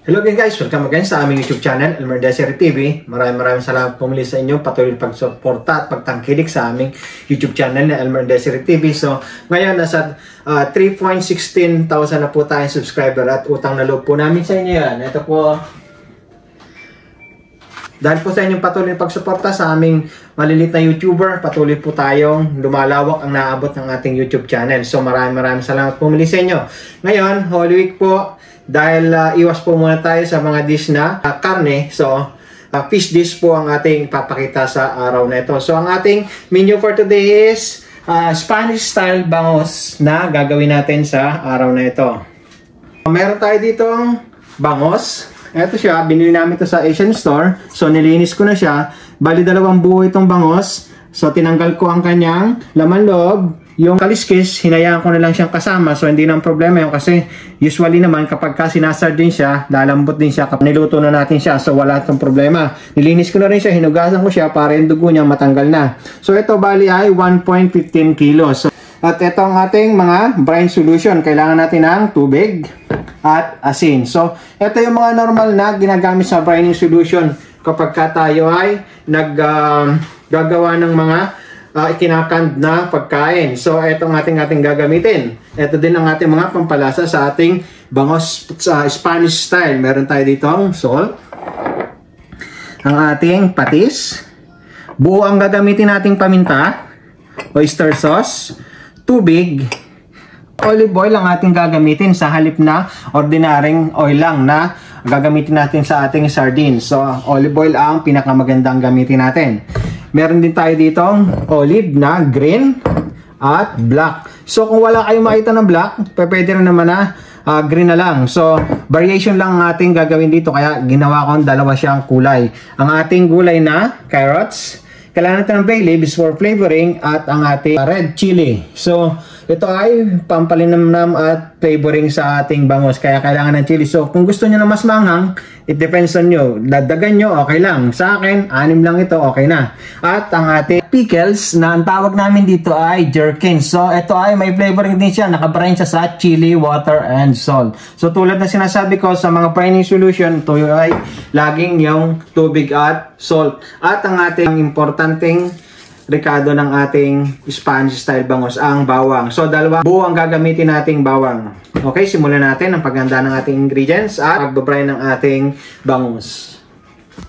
Hello again guys, welcome again sa aming YouTube channel, Elmer Desiree TV. Maraming salamat pumili sa inyo, patuloy pagsuporta at pagtangkilik sa aming YouTube channel na Elmer Desiree TV. So, ngayon nasa 3.16 thousand na po tayong subscriber at utang na loob po namin sa inyo yan. Ito po, dahil po sa inyong patuloy pagsuporta sa aming malilit na YouTuber, patuloy po tayong lumalawak ang naabot ng ating YouTube channel. So, maraming salamat pumili sa inyo. Ngayon, Holy Week po, dahil iwas po muna tayo sa mga dish na karne. So, fish dish po ang ating papakita sa araw na ito. So, ang ating menu for today is Spanish style bangos na gagawin natin sa araw na ito. Meron tayo ditong bangos. Ito siya, binili namin ito sa Asian store. So, nilinis ko na siya. Bali, 2 buo itong bangos. So, tinanggal ko ang kanyang laman loob. Yung kaliskis, hinayaan ko na lang siyang kasama. So, hindi nang problema yun kasi usually naman kapag sinasar din siya, lalambot din siya kapag niluto na natin siya. So, wala itong problema. Nilinis ko na rin siya, hinugasan ko siya para yung dugo niya matanggal na. So, ito bali ay 1.15 kilos. At ito ang ating mga brine solution. Kailangan natin ng tubig at asin. So, ito yung mga normal na ginagamit sa brining solution kapag tayo ay gagawa ng mga ikinakand na pagkain. So, ito ang ating gagamitin. Ito din ang ating mga pampalasa sa ating bangos sa Spanish style. Meron tayo ditong salt, ang ating patis, buo ang gagamitin nating paminta, oyster sauce, tubig, olive oil ang ating gagamitin sa halip na ordinaryong oil lang na gagamitin natin sa ating sardines. So, olive oil ang pinakamagandang gamitin natin. Meron din tayo ditong olive na green at black. So, kung wala kayong makita ng black, pwede rin naman na green na lang. So, variation lang ang ating gagawin dito. Kaya, ginawa ko 2 siyang kulay. Ang ating gulay na carrots, kailangan natin ng bay leaves for flavoring at ang ating red chili. So, ito ay pampalinamnam at flavoring sa ating bangos. Kaya kailangan ng chili. So, kung gusto nyo na mas manghang, it depends on nyo. Dagdagan nyo, okay lang. Sa akin, 6 lang ito, okay na. At ang ating pickles, na ang tawag namin dito ay gherkins. So, ito ay may flavoring din siya. Nakabrain siya sa chili, water, and salt. So, tulad na sinasabi ko sa mga brining solution, ito ay laging yung tubig at salt. At ang ating importanteng rekado ng ating Spanish style bangos, ang bawang. So, 2 buo ang gagamitin nating bawang. Okay, simulan natin ang paghanda ng ating ingredients at pagbabrine ng ating bangos.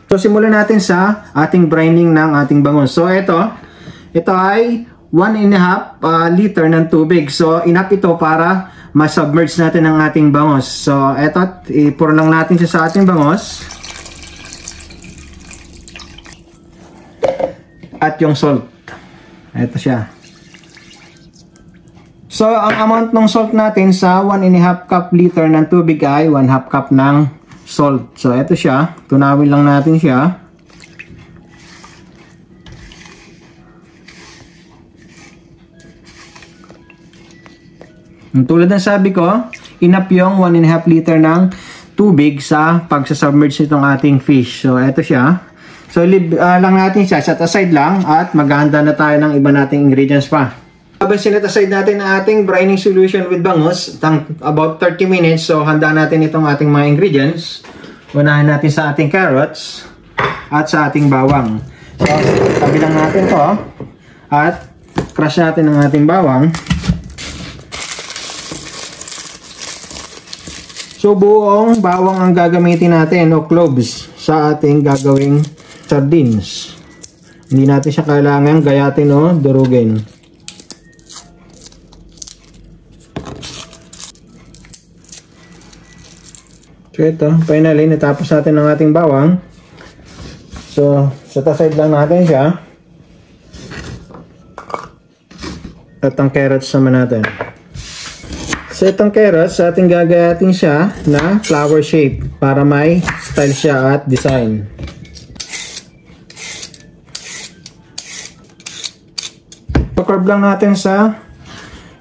So, simulan natin sa ating brining ng ating bangos. So, ito ay 1.5 liter ng tubig. So, enough ito para ma-submerge natin ang ating bangos. So, ito, ipuro lang natin siya sa ating bangos. At yung salt. Ito siya. So, ang amount ng salt natin sa 1.5 cup liter ng tubig ay 1/2 cup ng salt. So, ito siya. Tunawin lang natin siya. Tulad ng sabi ko, enough yung 1.5 liter ng tubig sa pagsasubmerge nitong ating fish. So, ito siya. So, leave lang natin siya. Set aside lang at maghahanda na tayo ng iba nating ingredients pa. Habang sinet aside natin ang ating brining solution with bangos, about 30 minutes. So, handa natin itong ating mga ingredients. Unahin natin sa ating carrots at sa ating bawang. So, tabi lang natin to at crush natin ang ating bawang. So, buong bawang ang gagamitin natin o cloves sa ating gagawing sardines. Hindi natin siya kailangan gayatin o durugin. So ito, finally natapos natin ang ating bawang. So, set aside lang natin siya. At ang carrots naman natin. So itong carrots, ating gagayatin siya na flower shape para may style siya at design. Curve lang natin sa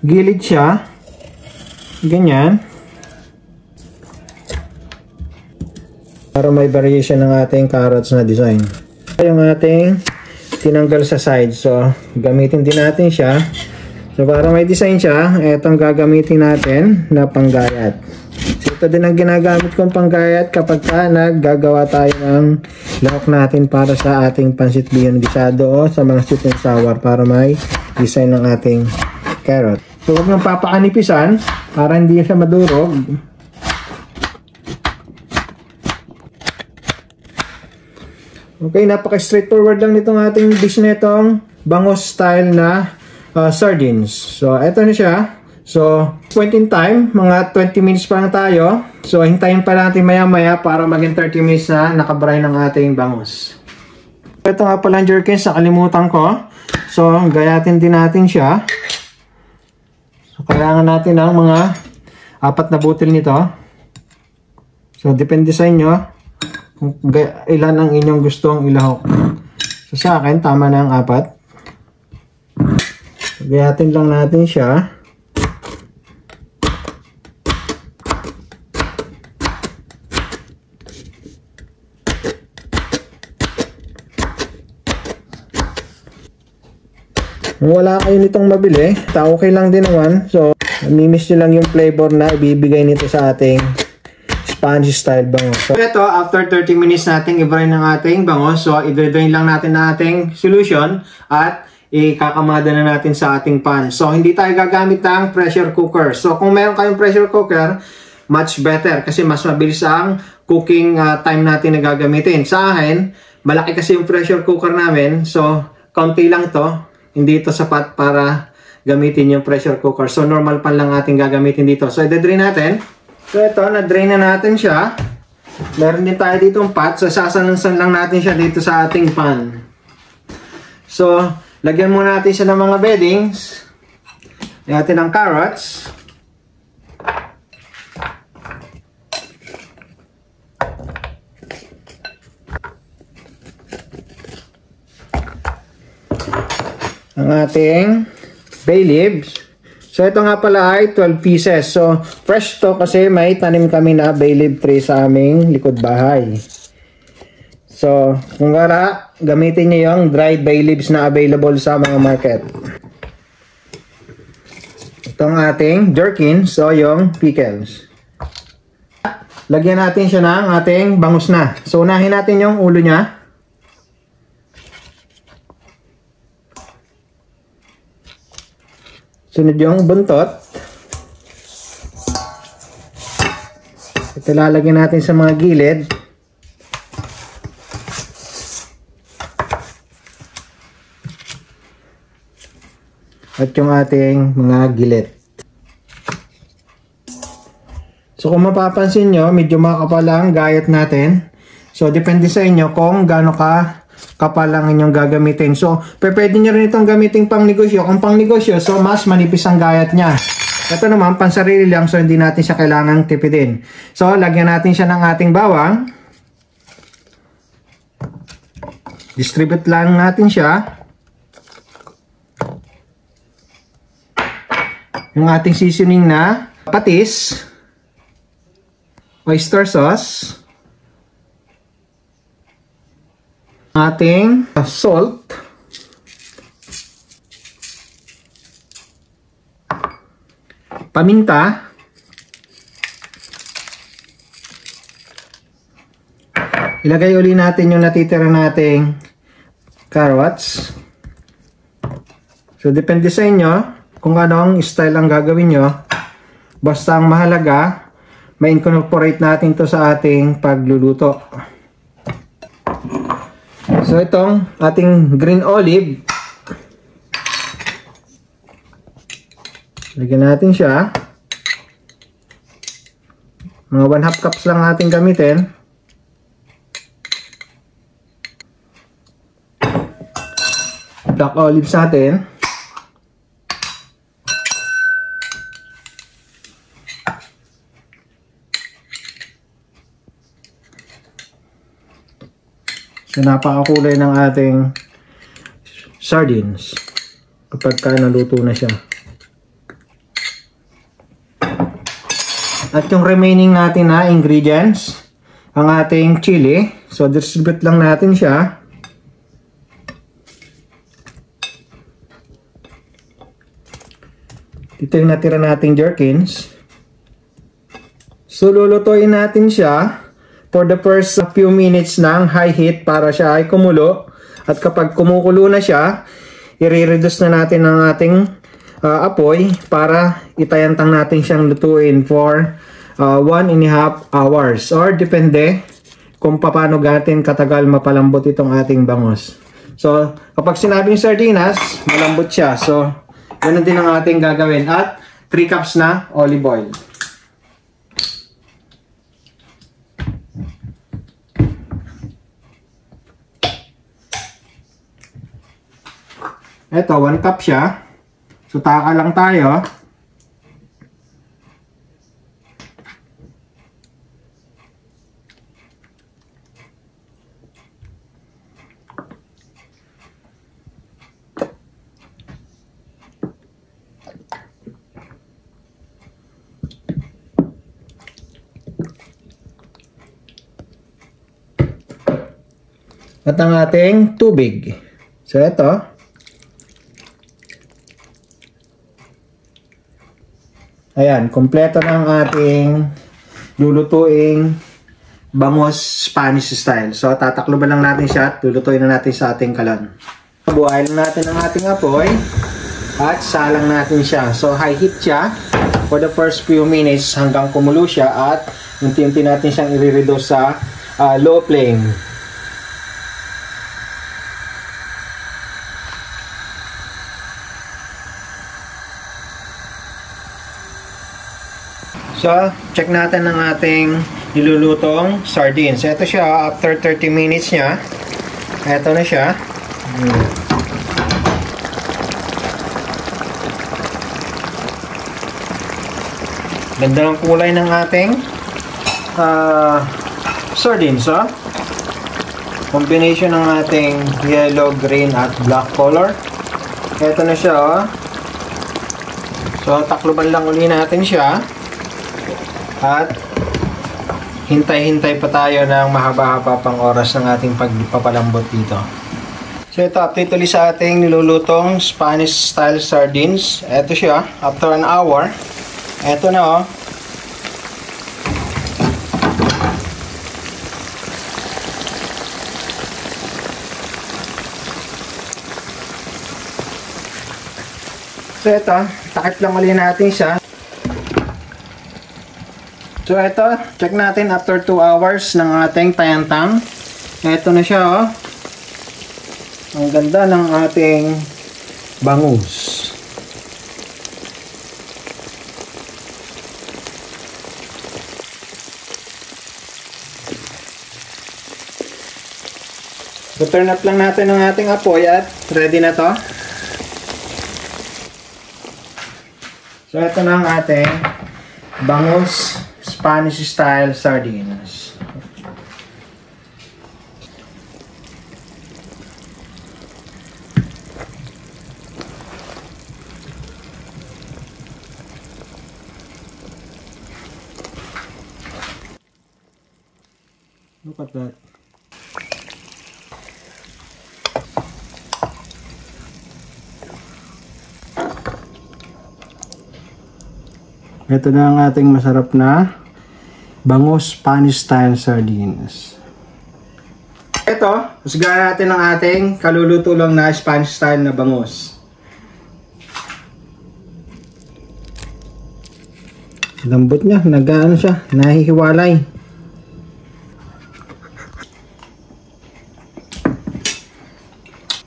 gilid siya. Ganyan. Para may variation ng ating carrots na design. Yung ating tinanggal sa side. So, gamitin din natin siya. So, para may design siya, itong gagamitin natin na panggayat. So, ito din ang ginagamit kong panggayat kapag naggagawa tayo ng lahok natin para sa ating pansit bihon gisado o sa mga sweet and sour para may design ng ating carrot. So, huwag nang papakanipisan para hindi siya madurog. Okay, napaka-straightforward lang nitong ating dish nitong bangos style na sardines. So, eto na siya. So, point in time, mga 20 minutes pa lang tayo. So, hintayin pa natin maya-maya para maging 30 minutes na nakabrain ng ating bangos. Ito nga pala ang jerkins, nakalimutan ko. So, gayatin din natin siya. So, kailangan natin ng mga 4 na butil nito. So, depende sa inyo kung ilan ang inyong gustong ilahok. So, sa akin, tama na ang 4. So, gayatin lang natin siya. Kung wala kayo nitong mabili, okay lang din naman. So, namimiss nyo lang yung flavor na ibibigay nito sa ating spongy style bangos. So, ito, after 30 minutes nating i-brain ng ating bangos. So, i-drain lang natin na ating solution at ikakamada na natin sa ating pan. So, hindi tayo gagamit ng pressure cooker. So, kung meron kayong pressure cooker, much better kasi mas mabilis ang cooking time natin na gagamitin. Sa akin, malaki kasi yung pressure cooker namin. So, kaunti lang to. Hindi ito sapat para gamitin yung pressure cooker. So, normal pan lang ating gagamitin dito. So, i-drain natin. So, ito, na-drain na natin siya. Meron din tayo dito yung pot. So, sasanunsan lang natin siya dito sa ating pan. So, lagyan muna natin siya ng mga beddings. Lagyan natin ng carrots. Ang ating bay leaves. So, ito nga pala ay 12 pieces. So, fresh to kasi may tanim kami na bay leaf tree sa aming likod bahay. So, kung wala, gamitin nyo yung dried bay leaves na available sa mga market. Itong ating jerkin. So, yung pickles. Lagyan natin siya ng ating bangus na. So, unahin natin yung ulo niya. Sunod yung buntot. Ito lalagyan natin sa mga gilid. At yung ating mga gilid. So kung mapapansin nyo, medyo makapal ang gayat natin. So depende sa inyo kung gaano kapal ang inyong gagamitin. So, pwede nyo rin itong gamitin pang negosyo. Kung pang negosyo, so mas manipis ang gayat niya. Ito naman, pansarili lang, so hindi natin siya kailangang tipidin. So, lagyan natin siya ng ating bawang. Distribute lang natin siya. Yung ating seasoning na patis, oyster sauce, ating salt, paminta, ilagay uli natin yung natitira nating carrots. So, depende sa inyo kung anong style ang gagawin nyo. Basta ang mahalaga, ma-incorporate natin to sa ating pagluluto. So, itong ating green olive, lagyan natin siya. Mga 1/2 cups lang ating gamitin. Black olives natin. So, napakakulay ng ating sardines kapag naluto na siya. At yung remaining natin na ingredients, ang ating chili. So, distribute lang natin siya. Ito yung natira nating jerkins. So lulutuin natin siya for the first few minutes ng high heat para siya ay kumulo. At kapag kumukulo na siya, i-reduce na natin ang ating apoy para itayantang natin siyang lutuin for 1.5 hours. Or depende kung paano natin katagal mapalambot itong ating bangus. So, kapag sinabing sardinas, malambot siya. So, ganun din ang ating gagawin. At 3 cups na olive oil. Ito, 1 cup siya. So, taka lang tayo. At ang ating tubig. So, ito. Ayan, kompleto na ang ating lulutuing bangus Spanish style. So, tatakloban lang natin siya at lulutuin na natin sa ating kalan. Buhayin natin ang ating apoy at salang natin siya. So, high heat siya for the first few minutes hanggang kumulo siya at unti-unti natin siyang i-reduce sa low flame. So, check natin ang ating nilulutong sardines. Ito siya, after 30 minutes niya. Ito na siya. Ganda ng kulay ng ating sardines. Oh. Combination ng ating yellow, green, at black color. Ito na siya. Oh. So, takloban lang uli natin siya. At hintay-hintay pa tayo ng mahaba-haba pang oras ng ating pagpapalambot dito. So ito, update ulit sa ating nilulutong Spanish style sardines. Ito siya, after an hour. Ito na oh. So ito, takip lang ulit natin siya. So ito, check natin after 2 hours ng ating tayantang. Ito na siya oh. Ang ganda ng ating bangus. So turn up lang natin ang ating apoy at ready na to. So ito na ang ating bangus Spanish style sardines. Look at that. Ito na ang ating masarap na bangus Spanish style sardines. Ito, husgahan natin ang ating kaluluto lang na Spanish style na bangus. Lambot niya, nag-ano siya, nahihiwalay.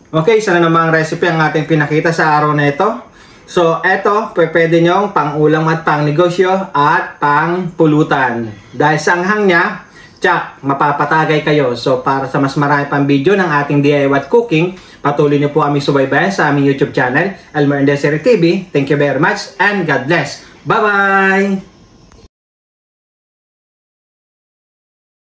Okay, isa na namang recipe ang ating pinakita sa araw na ito. So, eto, pwede nyong pang-ulam at pang-negosyo at pang-pulutan. Dahil sa anghang niya, tsak, mapapatagay kayo. So, para sa mas marami pang video ng ating DIY at cooking, patuloy niyo po aming subaybayan sa aming YouTube channel, Elmer Indesiri TV. Thank you very much and God bless. Bye-bye!